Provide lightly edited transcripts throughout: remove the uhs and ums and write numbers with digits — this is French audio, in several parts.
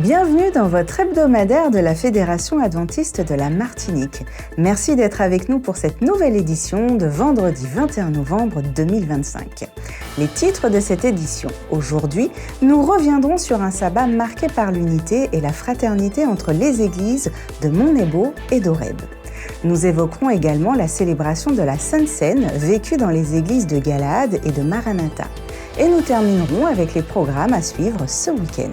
Bienvenue dans votre hebdomadaire de la Fédération adventiste de la Martinique. Merci d'être avec nous pour cette nouvelle édition de vendredi 21 novembre 2025. Les titres de cette édition. Aujourd'hui, nous reviendrons sur un sabbat marqué par l'unité et la fraternité entre les églises de Montnebo et d'Horeb. Nous évoquerons également la célébration de la Sainte Seine vécue dans les églises de Galaad et de Maranatha. Et nous terminerons avec les programmes à suivre ce week-end.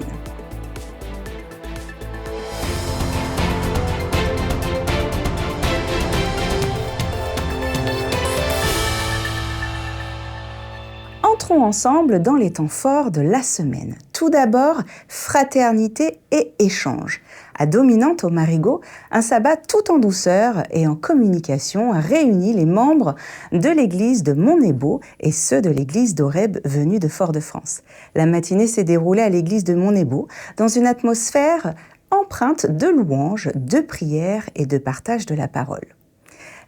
Entrons ensemble dans les temps forts de la semaine. Tout d'abord, fraternité et échange. À Dominante au Marigot, un sabbat tout en douceur et en communication réunit les membres de l'église de Montnebo et ceux de l'église d'Horeb venus de Fort-de-France. La matinée s'est déroulée à l'église de Montnebo dans une atmosphère empreinte de louanges, de prières et de partage de la parole.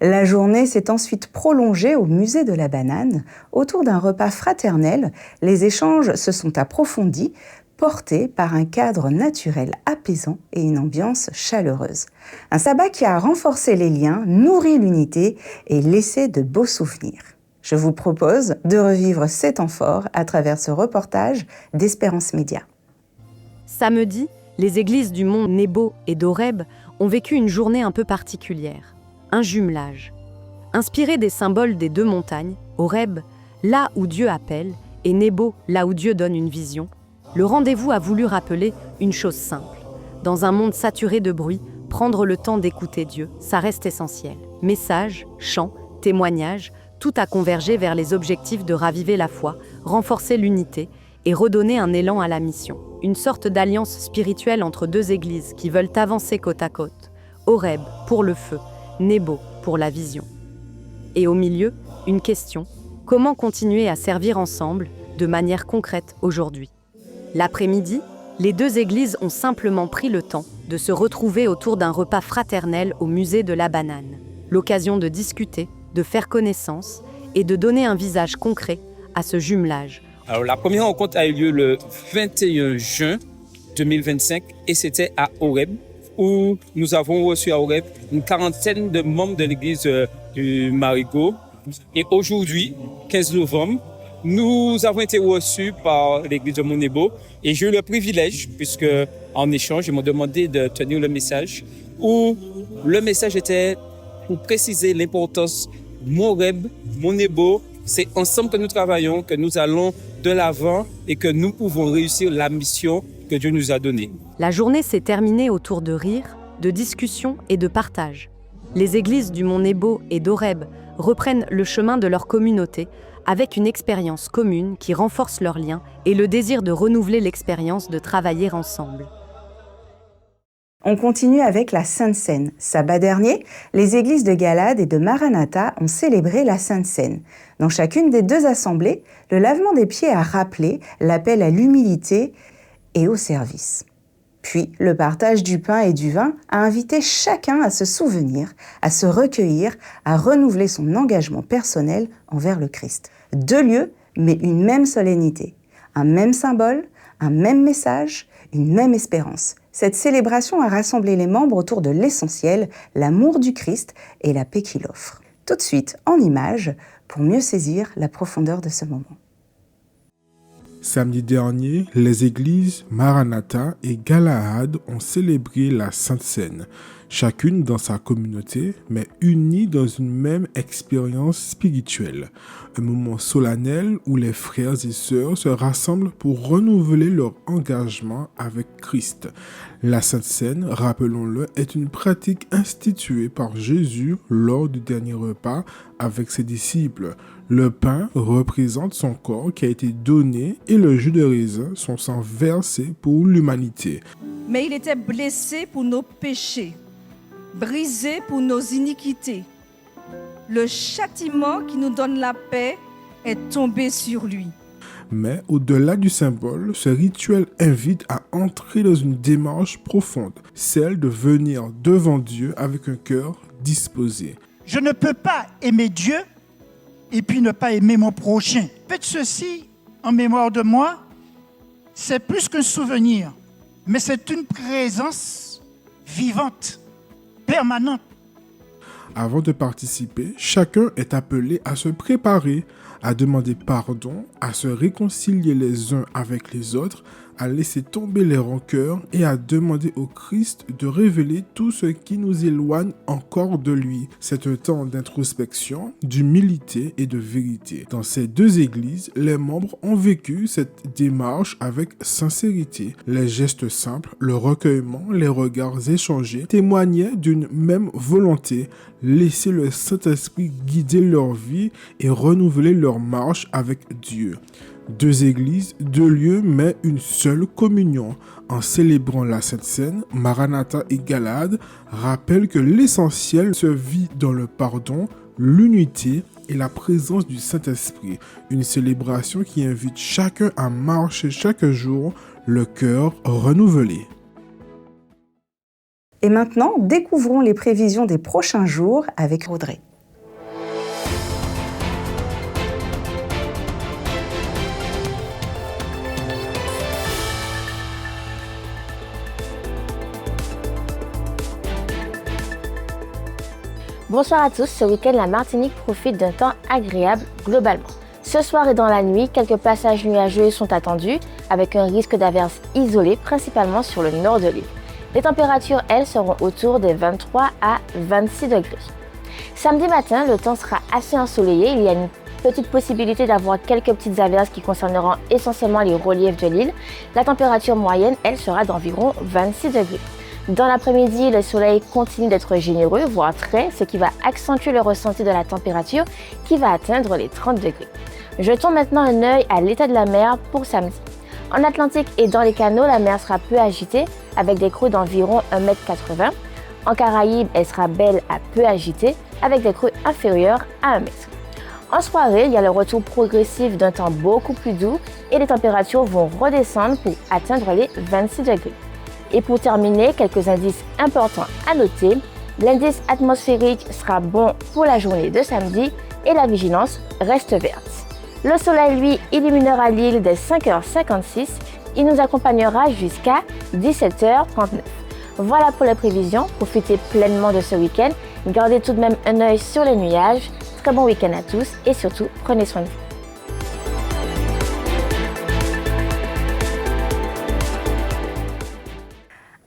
La journée s'est ensuite prolongée au musée de la banane. Autour d'un repas fraternel, les échanges se sont approfondis, portés par un cadre naturel apaisant et une ambiance chaleureuse. Un sabbat qui a renforcé les liens, nourri l'unité et laissé de beaux souvenirs. Je vous propose de revivre ces temps forts à travers ce reportage d'Espérance Média. Samedi, les églises du mont Nebo et d'Horeb ont vécu une journée un peu particulière. Un jumelage. Inspiré des symboles des deux montagnes, Horeb, là où Dieu appelle, et Nebo, là où Dieu donne une vision, le rendez-vous a voulu rappeler une chose simple. Dans un monde saturé de bruit, prendre le temps d'écouter Dieu, ça reste essentiel. Messages, chants, témoignages, tout a convergé vers les objectifs de raviver la foi, renforcer l'unité et redonner un élan à la mission. Une sorte d'alliance spirituelle entre deux églises qui veulent avancer côte à côte. Horeb pour le feu, Nebo pour la vision. Et au milieu, une question, comment continuer à servir ensemble de manière concrète aujourd'hui ? L'après-midi, les deux églises ont simplement pris le temps de se retrouver autour d'un repas fraternel au musée de la banane. L'occasion de discuter, de faire connaissance et de donner un visage concret à ce jumelage. Alors, la première rencontre a eu lieu le 21 juin 2025 et c'était à Horeb, où nous avons reçu à Horeb une quarantaine de membres de l'église du Marigot. Et aujourd'hui, 15 novembre, nous avons été reçus par l'église de Montnebo et j'ai eu le privilège, puisque en échange, ils m'ont demandé de tenir le message, où le message était pour préciser l'importance Horeb, Montnebo. C'est ensemble que nous travaillons, que nous allons de l'avant et que nous pouvons réussir la mission que Dieu nous a donnée. La journée s'est terminée autour de rires, de discussions et de partage. Les églises du mont Nebo et d'Horeb reprennent le chemin de leur communauté avec une expérience commune qui renforce leurs liens et le désir de renouveler l'expérience de travailler ensemble. On continue avec la Sainte Seine. Sabbat dernier, les églises de Galaad et de Maranatha ont célébré la Sainte Seine. Dans chacune des deux assemblées, le lavement des pieds a rappelé l'appel à l'humilité et au service. Puis, le partage du pain et du vin a invité chacun à se souvenir, à se recueillir, à renouveler son engagement personnel envers le Christ. Deux lieux, mais une même solennité. Un même symbole, un même message, une même espérance. Cette célébration a rassemblé les membres autour de l'essentiel, l'amour du Christ et la paix qu'il offre. Tout de suite, en images, pour mieux saisir la profondeur de ce moment. Samedi dernier, les églises Maranatha et Galaad ont célébré la Sainte Seine, chacune dans sa communauté, mais unies dans une même expérience spirituelle. Un moment solennel où les frères et sœurs se rassemblent pour renouveler leur engagement avec Christ. La Sainte Seine, rappelons-le, est une pratique instituée par Jésus lors du dernier repas avec ses disciples. Le pain représente son corps qui a été donné et le jus de raisin, son sang versé pour l'humanité. Mais il était blessé pour nos péchés, brisé pour nos iniquités. Le châtiment qui nous donne la paix est tombé sur lui. Mais au-delà du symbole, ce rituel invite à entrer dans une démarche profonde, celle de venir devant Dieu avec un cœur disposé. Je ne peux pas aimer Dieu et puis ne pas aimer mon prochain. Faites ceci en mémoire de moi, c'est plus qu'un souvenir, mais c'est une présence vivante, permanente. Avant de participer, chacun est appelé à se préparer, à demander pardon, à se réconcilier les uns avec les autres, à laisser tomber les rancœurs et à demander au Christ de révéler tout ce qui nous éloigne encore de lui. C'est un temps d'introspection, d'humilité et de vérité. Dans ces deux églises, les membres ont vécu cette démarche avec sincérité. Les gestes simples, le recueillement, les regards échangés témoignaient d'une même volonté, laisser le Saint-Esprit guider leur vie et renouveler leur marche avec Dieu. Deux églises, deux lieux, mais une seule communion. En célébrant la Sainte Seine, Maranatha et Galahad rappellent que l'essentiel se vit dans le pardon, l'unité et la présence du Saint-Esprit. Une célébration qui invite chacun à marcher chaque jour, le cœur renouvelé. Et maintenant, découvrons les prévisions des prochains jours avec Audrey. Bonsoir à tous, ce week-end la Martinique profite d'un temps agréable globalement. Ce soir et dans la nuit, quelques passages nuageux sont attendus avec un risque d'averses isolées principalement sur le nord de l'île. Les températures, elles, seront autour des 23 à 26 degrés. Samedi matin, le temps sera assez ensoleillé, il y a une petite possibilité d'avoir quelques petites averses qui concerneront essentiellement les reliefs de l'île. La température moyenne, elle, sera d'environ 26 degrés. Dans l'après-midi, le soleil continue d'être généreux, voire très, ce qui va accentuer le ressenti de la température qui va atteindre les 30 degrés. Jetons maintenant un œil à l'état de la mer pour samedi. En Atlantique et dans les canaux, la mer sera peu agitée avec des crues d'environ 1,80 m. En Caraïbes, elle sera belle à peu agitée avec des crues inférieures à 1 m. En soirée, il y a le retour progressif d'un temps beaucoup plus doux et les températures vont redescendre pour atteindre les 26 degrés. Et pour terminer, quelques indices importants à noter. L'indice atmosphérique sera bon pour la journée de samedi et la vigilance reste verte. Le soleil, lui, illuminera l'île dès 5h56. Il nous accompagnera jusqu'à 17h39. Voilà pour les prévisions. Profitez pleinement de ce week-end. Gardez tout de même un œil sur les nuages. Très bon week-end à tous et surtout, prenez soin de vous.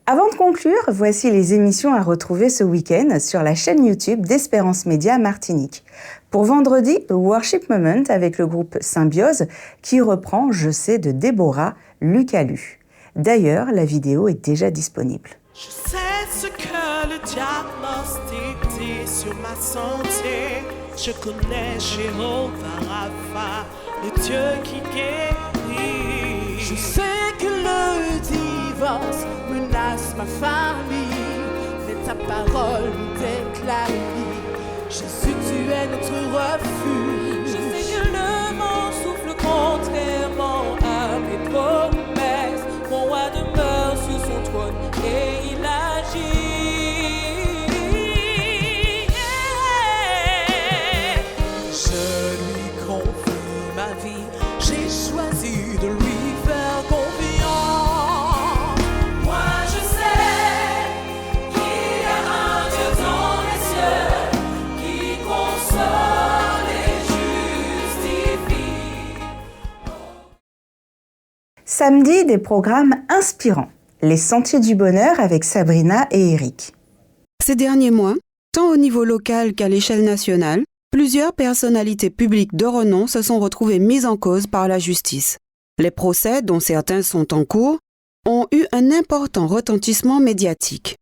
Avant de conclure, voici les émissions à retrouver ce week-end sur la chaîne YouTube d'Espérance Média Martinique. Pour vendredi, Worship Moment avec le groupe Symbiose qui reprend Je sais de Déborah Lucalu. D'ailleurs, la vidéo est déjà disponible. Je sais ce que le diable m'a dicté sur ma santé. Je connais Jéhovah Rapha, le Dieu qui guérit. Je sais que le divorce menace ma famille, mais ta parole nous déclare Jésus, tu es notre refuge. Je sais que le vent souffle contrairement à mes promesses. Mon roi demeure sur son trône et il agit. Je lui confie ma vie, j'ai choisi de lui faire confiance. Moi je sais qu'il y a un Dieu dans les cieux qui console et justifie. Samedi, des programmes inspirants. Les Sentiers du Bonheur avec Sabrina et Eric. Ces derniers mois, tant au niveau local qu'à l'échelle nationale, plusieurs personnalités publiques de renom se sont retrouvées mises en cause par la justice. Les procès, dont certains sont en cours, ont eu un important retentissement médiatique.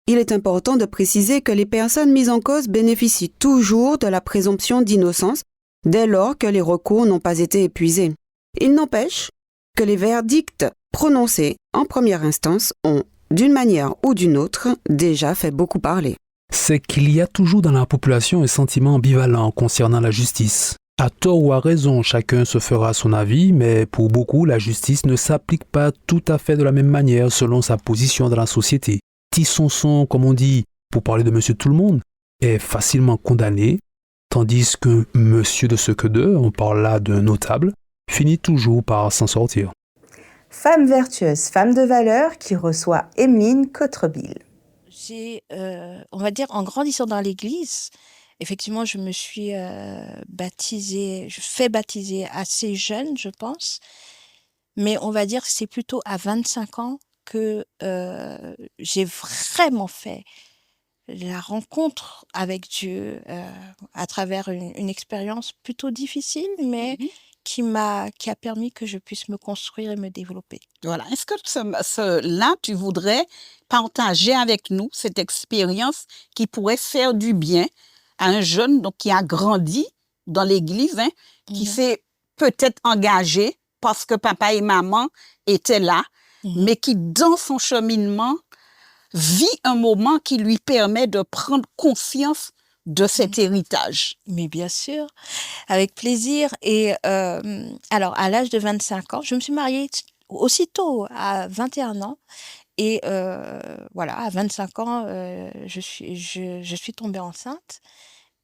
Il est important de préciser que les personnes mises en cause bénéficient toujours de la présomption d'innocence dès lors que les recours n'ont pas été épuisés. Il n'empêche que les verdicts prononcés en première instance ont, d'une manière ou d'une autre, déjà fait beaucoup parler. C'est qu'il y a toujours dans la population un sentiment ambivalent concernant la justice. À tort ou à raison, chacun se fera son avis, mais pour beaucoup, la justice ne s'applique pas tout à fait de la même manière selon sa position dans la société. Tissonson, comme on dit, pour parler de monsieur tout le monde, est facilement condamné, tandis que monsieur de ce que d'eux, on parle là d'un notable, finit toujours par s'en sortir. femme vertueuse, femme de valeur qui reçoit Emeline Cotrebille. On va dire, en grandissant dans l'église, effectivement, je me suis fait baptiser assez jeune, je pense. Mais on va dire que c'est plutôt à 25 ans que j'ai vraiment fait la rencontre avec Dieu à travers une expérience plutôt difficile, mais qui a permis que je puisse me construire et me développer. Voilà. Est-ce que là, tu voudrais partager avec nous cette expérience qui pourrait faire du bien à un jeune donc, qui a grandi dans l'église, qui s'est peut-être engagé parce que papa et maman étaient là, mais qui, dans son cheminement, vit un moment qui lui permet de prendre conscience de cet héritage. Mais bien sûr, avec plaisir. Et alors, à l'âge de 25 ans, je me suis mariée aussitôt à 21 ans. Et voilà, à 25 ans, je suis tombée enceinte.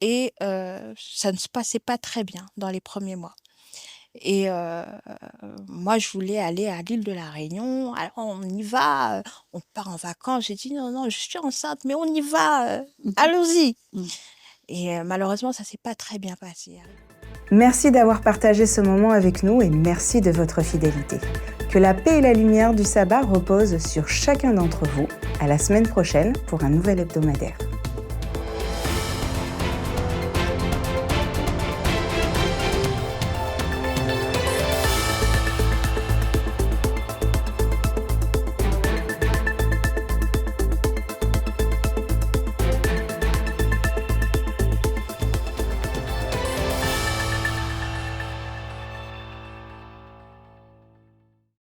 Et ça ne se passait pas très bien dans les premiers mois. Et moi, je voulais aller à l'île de la Réunion. Alors, on y va, on part en vacances. J'ai dit, non, je suis enceinte, mais on y va, allons-y. Et malheureusement, ça ne s'est pas très bien passé. Merci d'avoir partagé ce moment avec nous et merci de votre fidélité. Que la paix et la lumière du sabbat reposent sur chacun d'entre vous. À la semaine prochaine pour un nouvel hebdomadaire.